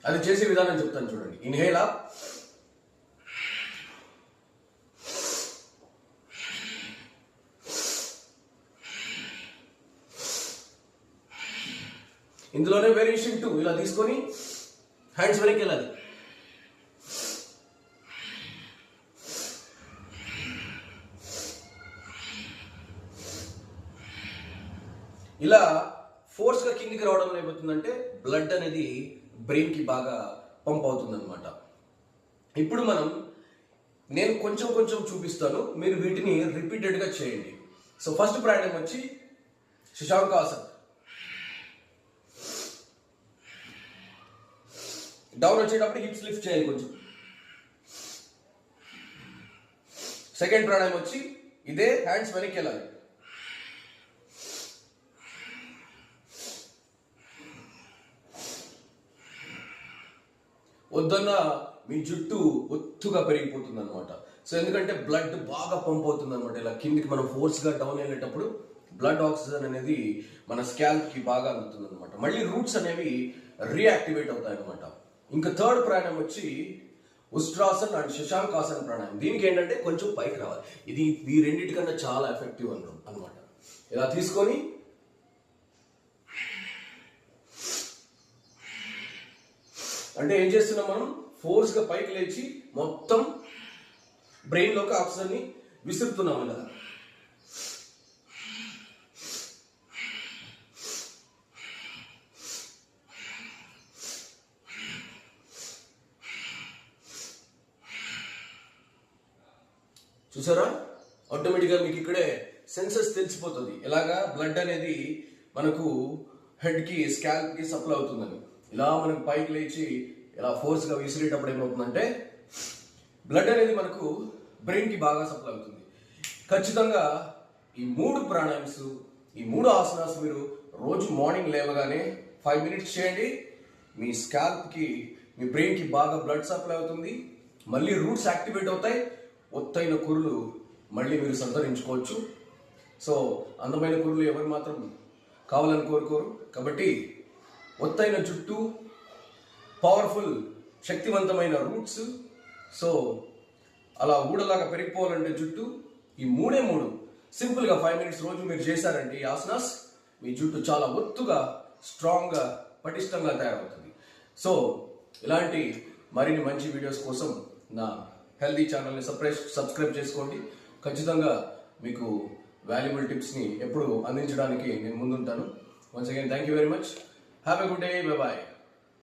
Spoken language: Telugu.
అది చేసే విధానం చెప్తాను చూడండి. ఇన్హేల్ అప్, ఇందులోనే వేరియేషన్ 2. ఇలా తీసుకొని హ్యాండ్స్ వెనక్కి వెళ్ళాలి. ఇలా ఫోర్స్గా కిందికి రావడం ఏమవుతుందంటే బ్లడ్ అనేది బ్రెయిన్కి బాగా పంప్ అవుతుంది అనమాట. ఇప్పుడు నేను కొంచెం కొంచెం చూపిస్తాను, మీరు వీటిని రిపీటెడ్గా చేయండి. సో ఫస్ట్ ప్రాణాయామం వచ్చి శశాంకాసన్. డౌన్ వచ్చేటప్పుడు హిప్స్ లిఫ్ట్ చేయాలి కొంచెం. సెకండ్ ప్రాణాయామం వచ్చి ఇదే, హ్యాండ్స్ వెనక్కి వెళ్ళాలి. వద్దన్న మీ జుట్టు ఒత్తుగా పెరిగిపోతుంది అనమాట. సో ఎందుకంటే బ్లడ్ బాగా పంప్ అవుతుంది అనమాట. ఇలా కిందికి మనం ఫోర్స్గా డౌన్ వెళ్ళేటప్పుడు బ్లడ్ ఆక్సిజన్ అనేది మన స్కాల్ప్కి బాగా అందుతుంది అనమాట. మళ్ళీ రూట్స్ అనేవి రీయాక్టివేట్ అవుతాయి అనమాట. ఇంకా థర్డ్ ప్రాణాయామం వచ్చి ఉస్ట్రాసన్ అండ్ శశాంకాసన్ ప్రాణాయామం. దీనికి ఏంటంటే కొంచెం పైకి రావాలి. ఇది ఈ రెండింటికన్నా చాలా ఎఫెక్టివ్ అనమాట. ఇలా తీసుకొని అంటే ఏం చేస్తున్నాం, మనం ఫోర్స్గా పైకి లేచి మొత్తం బ్రెయిన్లోకి ఆక్సిజన్ని విసురుతున్నాం. ఇలా చూసారా, ఆటోమేటిక్గా మీకు ఇక్కడే సెన్సెస్ తెలిసిపోతుంది ఎలాగా బ్లడ్ అనేది మనకు హెడ్కి స్కాల్ప్కి సప్లై అవుతుందని. ఇలా మనకు పైకి లేచి ఇలా ఫోర్స్గా విసిరేటప్పుడు ఏమవుతుందంటే బ్లడ్ అనేది మనకు బ్రెయిన్కి బాగా సప్లై అవుతుంది. ఖచ్చితంగా ఈ 3 ప్రాణాయామ్స్, ఈ 3 ఆసనాస్ మీరు రోజు మార్నింగ్ లేవగానే 5 మినిట్స్ చేయండి. మీ స్కాల్ప్కి, మీ బ్రెయిన్కి బాగా బ్లడ్ సప్లై అవుతుంది. మళ్ళీ రూట్స్ యాక్టివేట్ అవుతాయి. ఒత్తైన కురులు మళ్ళీ మీరు సంతరించుకోవచ్చు. సో అందమైన కురులు ఎవరు మాత్రం కావాలని కోరుకోరు. కాబట్టి ఒత్తైన జుట్టు, పవర్ఫుల్ శక్తివంతమైన రూట్స్, సో అలా ఊడలాగా పెరిగిపోవాలంటే జుట్టు, ఈ 3 సింపుల్గా 5 మినిట్స్ రోజు మీరు చేశారంటే ఈ ఆసనాస్, మీ జుట్టు చాలా ఒత్తుగా, స్ట్రాంగ్గా, పటిష్టంగా తయారవుతుంది. సో ఇలాంటి మరిన్ని మంచి వీడియోస్ కోసం నా హెల్దీ ఛానల్ని సబ్స్క్రైబ్ చేసుకోండి. ఖచ్చితంగా మీకు వాల్యుబుల్ టిప్స్ని ఎప్పుడు అందించడానికి నేను ముందుంటాను. Once again thank you very much. Have a good day. Bye bye.